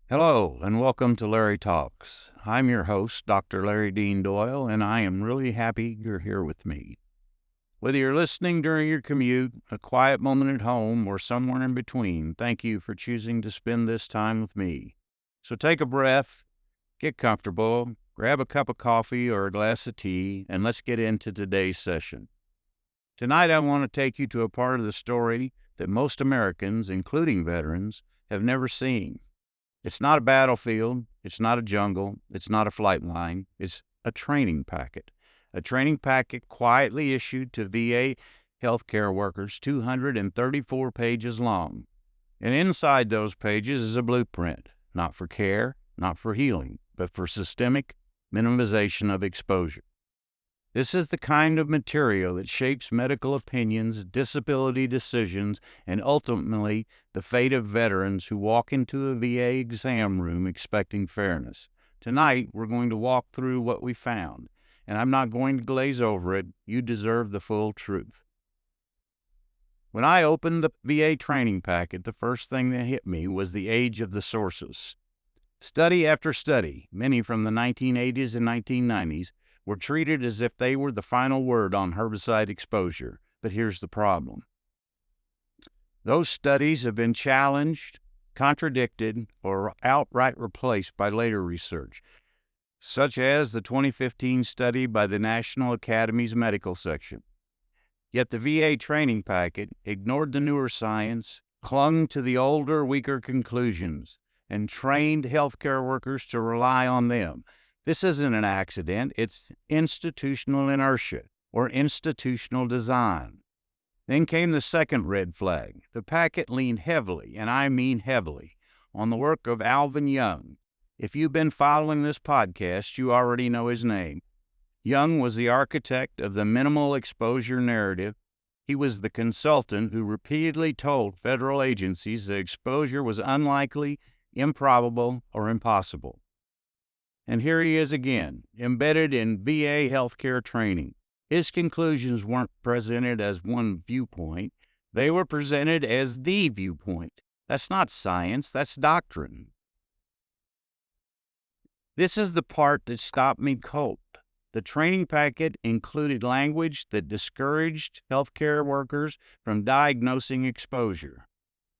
Hello, and welcome to Larry Talks. I'm your host, Dr. Larry Dean Doyle, and I am really happy you're here with me. Whether you're listening during your commute, a quiet moment at home, or somewhere in between, thank you for choosing to spend this time with me. So take a breath, get comfortable, grab a cup of coffee or a glass of tea, and let's get into today's session. Tonight, I want to take you to a part of the story that most Americans, including veterans, have never seen. It's not a battlefield, it's not a jungle, it's not a flight line, it's a training packet. A training packet quietly issued to VA healthcare workers, 234 pages long. And inside those pages is a blueprint, not for care, not for healing, but for systemic minimization of exposure. This is the kind of material that shapes medical opinions, disability decisions, and ultimately the fate of veterans who walk into a VA exam room expecting fairness. Tonight, we're going to walk through what we found, and I'm not going to glaze over it. You deserve the full truth. When I opened the VA training packet, the first thing that hit me was the age of the sources. Study after study, many from the 1980s and 1990s, were treated as if they were the final word on herbicide exposure. But here's the problem. Those studies have been challenged, contradicted, or outright replaced by later research, such as the 2015 study by the National Academy's Medical Section. Yet the VA training packet ignored the newer science, clung to the older, weaker conclusions, and trained healthcare workers to rely on them. This isn't an accident, it's institutional inertia or institutional design. Then came the second red flag. The packet leaned heavily, and I mean heavily, on the work of Alvin Young. If you've been following this podcast, you already know his name. Young was the architect of the minimal exposure narrative. He was the consultant who repeatedly told federal agencies that exposure was unlikely, improbable, or impossible. And here he is again, embedded in VA healthcare training. His conclusions weren't presented as one viewpoint. They were presented as the viewpoint. That's not science, that's doctrine. This is the part that stopped me cold. The training packet included language that discouraged healthcare workers from diagnosing exposure.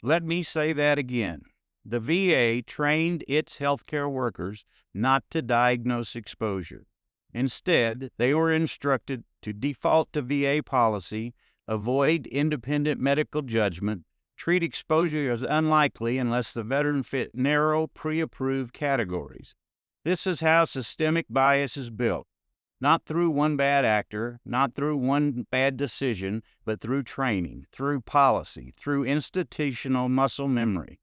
Let me say that again. The VA trained its healthcare workers not to diagnose exposure. Instead, they were instructed to default to VA policy, avoid independent medical judgment, treat exposure as unlikely unless the veteran fit narrow, pre-approved categories. This is how systemic bias is built. Not through one bad actor, not through one bad decision, but through training, through policy, through institutional muscle memory.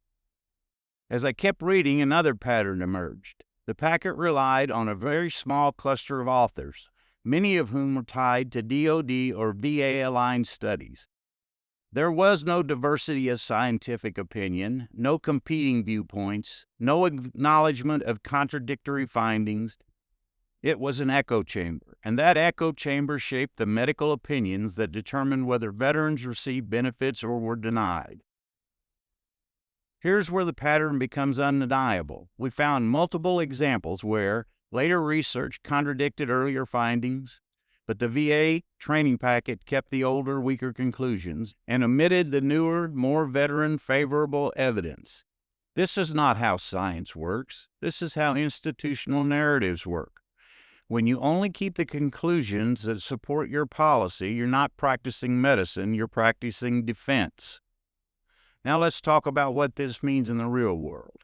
As I kept reading, another pattern emerged. The packet relied on a very small cluster of authors, many of whom were tied to DoD or VA-aligned studies. There was no diversity of scientific opinion, no competing viewpoints, no acknowledgement of contradictory findings. It was an echo chamber, and that echo chamber shaped the medical opinions that determined whether veterans received benefits or were denied. Here's where the pattern becomes undeniable. We found multiple examples where later research contradicted earlier findings, but the VA training packet kept the older, weaker conclusions and omitted the newer, more veteran-favorable evidence. This is not how science works. This is how institutional narratives work. When you only keep the conclusions that support your policy, you're not practicing medicine, you're practicing defense. Now let's talk about what this means in the real world.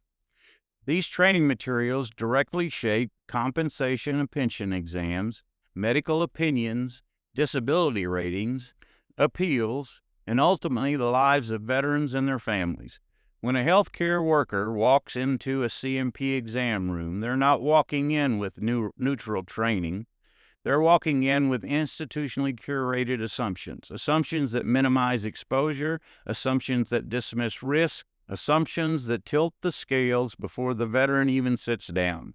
These training materials directly shape compensation and pension exams, medical opinions, disability ratings, appeals, and ultimately the lives of veterans and their families. When a healthcare worker walks into a CMP exam room, they're not walking in with neutral training. They're walking in with institutionally curated assumptions that minimize exposure, assumptions that dismiss risk, assumptions that tilt the scales before the veteran even sits down.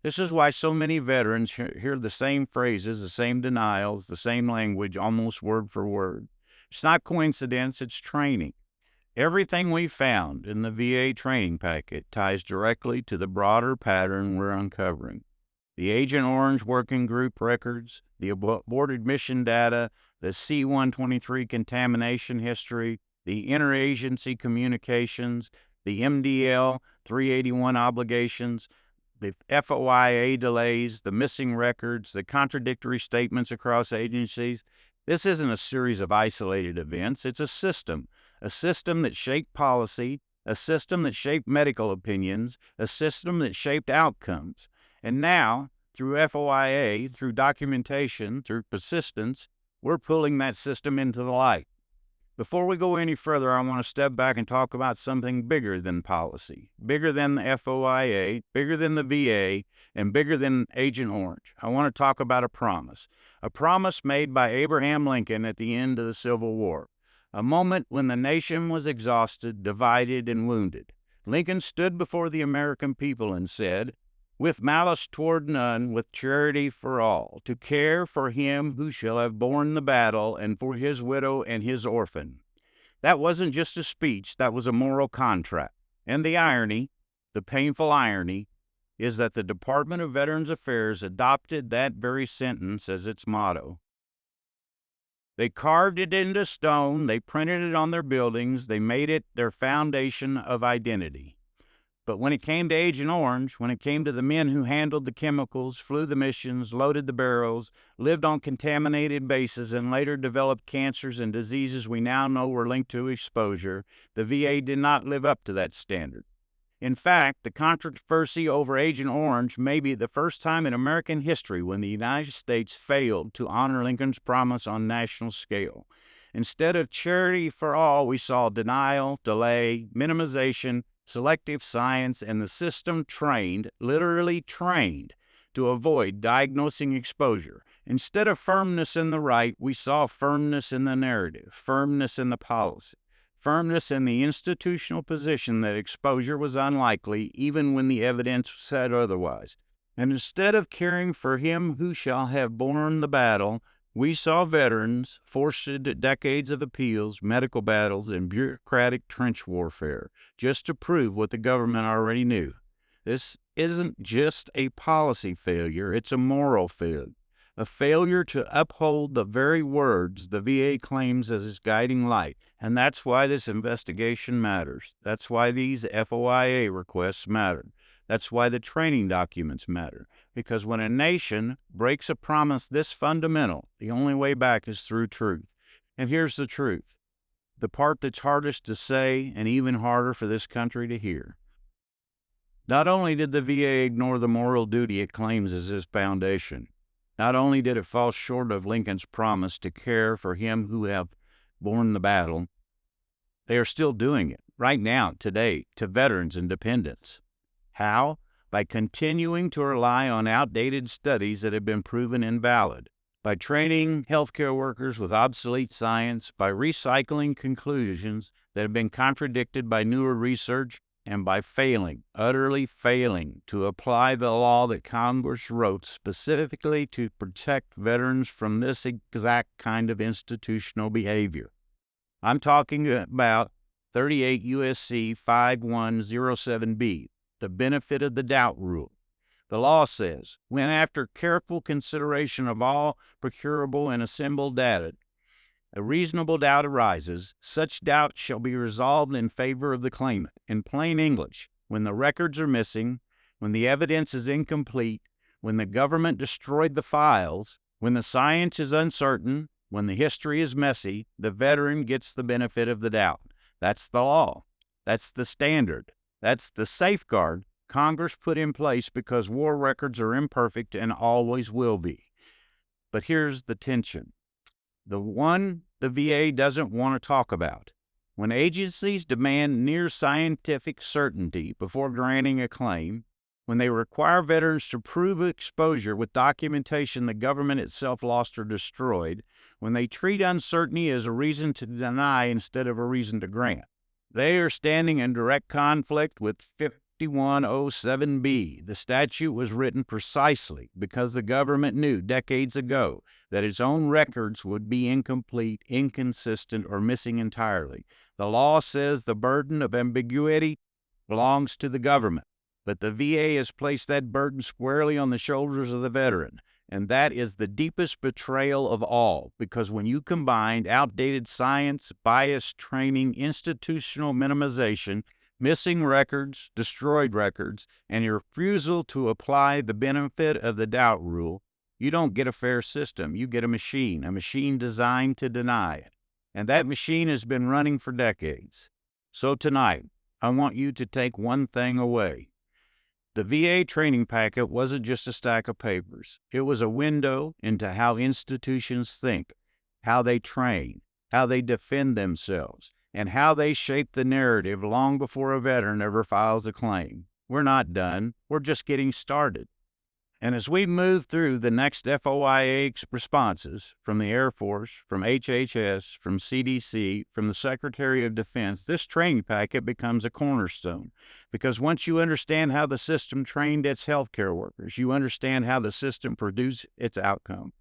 This is why so many veterans hear the same phrases, the same denials, the same language, almost word for word. It's not coincidence, it's training. Everything we found in the VA training packet ties directly to the broader pattern we're uncovering. The Agent Orange working group records, the aborted mission data, the C-123 contamination history, the interagency communications, the MDL 381 obligations, the FOIA delays, the missing records, the contradictory statements across agencies. This isn't a series of isolated events. It's a system that shaped policy, a system that shaped medical opinions, a system that shaped outcomes. And now, through FOIA, through documentation, through persistence, we're pulling that system into the light. Before we go any further, I want to step back and talk about something bigger than policy, bigger than the FOIA, bigger than the VA, and bigger than Agent Orange. I want to talk about a promise made by Abraham Lincoln at the end of the Civil War, a moment when the nation was exhausted, divided, and wounded. Lincoln stood before the American people and said, "With malice toward none, with charity for all, to care for him who shall have borne the battle, and for his widow and his orphan." That wasn't just a speech, that was a moral contract. And the irony, the painful irony, is that the Department of Veterans Affairs adopted that very sentence as its motto. They carved it into stone, they printed it on their buildings, they made it their foundation of identity. But when it came to Agent Orange, when it came to the men who handled the chemicals, flew the missions, loaded the barrels, lived on contaminated bases, and later developed cancers and diseases we now know were linked to exposure, the VA did not live up to that standard. In fact, the controversy over Agent Orange may be the first time in American history when the United States failed to honor Lincoln's promise on national scale. Instead of charity for all, we saw denial, delay, minimization, selective science, and the system trained, literally trained, to avoid diagnosing exposure. Instead of firmness in the right, we saw firmness in the narrative, firmness in the policy, firmness in the institutional position that exposure was unlikely even when the evidence said otherwise. And instead of caring for him who shall have borne the battle, we saw veterans forced into decades of appeals, medical battles, and bureaucratic trench warfare just to prove what the government already knew. This isn't just a policy failure, it's a moral failure. A failure to uphold the very words the VA claims as its guiding light. And that's why this investigation matters. That's why these FOIA requests matter. That's why the training documents matter. Because when a nation breaks a promise this fundamental, the only way back is through truth. And here's the truth, the part that's hardest to say and even harder for this country to hear. Not only did the VA ignore the moral duty it claims as its foundation, not only did it fall short of Lincoln's promise to care for him who have borne the battle, they are still doing it right now, today, to veterans and dependents. How? By continuing to rely on outdated studies that have been proven invalid, by training healthcare workers with obsolete science, by recycling conclusions that have been contradicted by newer research, and by utterly failing, to apply the law that Congress wrote specifically to protect veterans from this exact kind of institutional behavior. I'm talking about 38 U.S.C. 5107B, the benefit of the doubt rule. The law says, when after careful consideration of all procurable and assembled data, a reasonable doubt arises, such doubt shall be resolved in favor of the claimant. In plain English, when the records are missing, when the evidence is incomplete, when the government destroyed the files, when the science is uncertain, when the history is messy, the veteran gets the benefit of the doubt. That's the law. That's the standard. That's the safeguard Congress put in place because war records are imperfect and always will be. But here's the tension. The one the VA doesn't want to talk about. When agencies demand near scientific certainty before granting a claim, when they require veterans to prove exposure with documentation the government itself lost or destroyed, when they treat uncertainty as a reason to deny instead of a reason to grant, they are standing in direct conflict with 5107B. The statute was written precisely because the government knew decades ago that its own records would be incomplete, inconsistent, or missing entirely. The law says the burden of ambiguity belongs to the government, but the VA has placed that burden squarely on the shoulders of the veteran. And that is the deepest betrayal of all, because when you combine outdated science, biased training, institutional minimization, missing records, destroyed records, and your refusal to apply the benefit of the doubt rule, you don't get a fair system. You get a machine designed to deny it. And that machine has been running for decades. So tonight, I want you to take one thing away. The VA training packet wasn't just a stack of papers. It was a window into how institutions think, how they train, how they defend themselves, and how they shape the narrative long before a veteran ever files a claim. We're not done. We're just getting started. And as we move through the next FOIA responses from the Air Force, from HHS, from CDC, from the Secretary of Defense, this training packet becomes a cornerstone. Because once you understand how the system trained its healthcare workers, you understand how the system produced its outcome.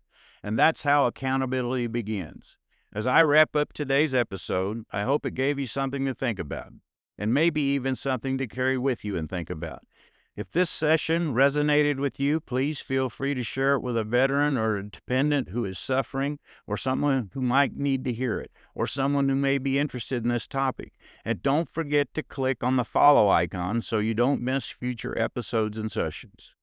And that's how accountability begins. As I wrap up today's episode, I hope it gave you something to think about, and maybe even something to carry with you and think about. If this session resonated with you, please feel free to share it with a veteran or a dependent who is suffering, or someone who might need to hear it, or someone who may be interested in this topic. And don't forget to click on the follow icon so you don't miss future episodes and sessions.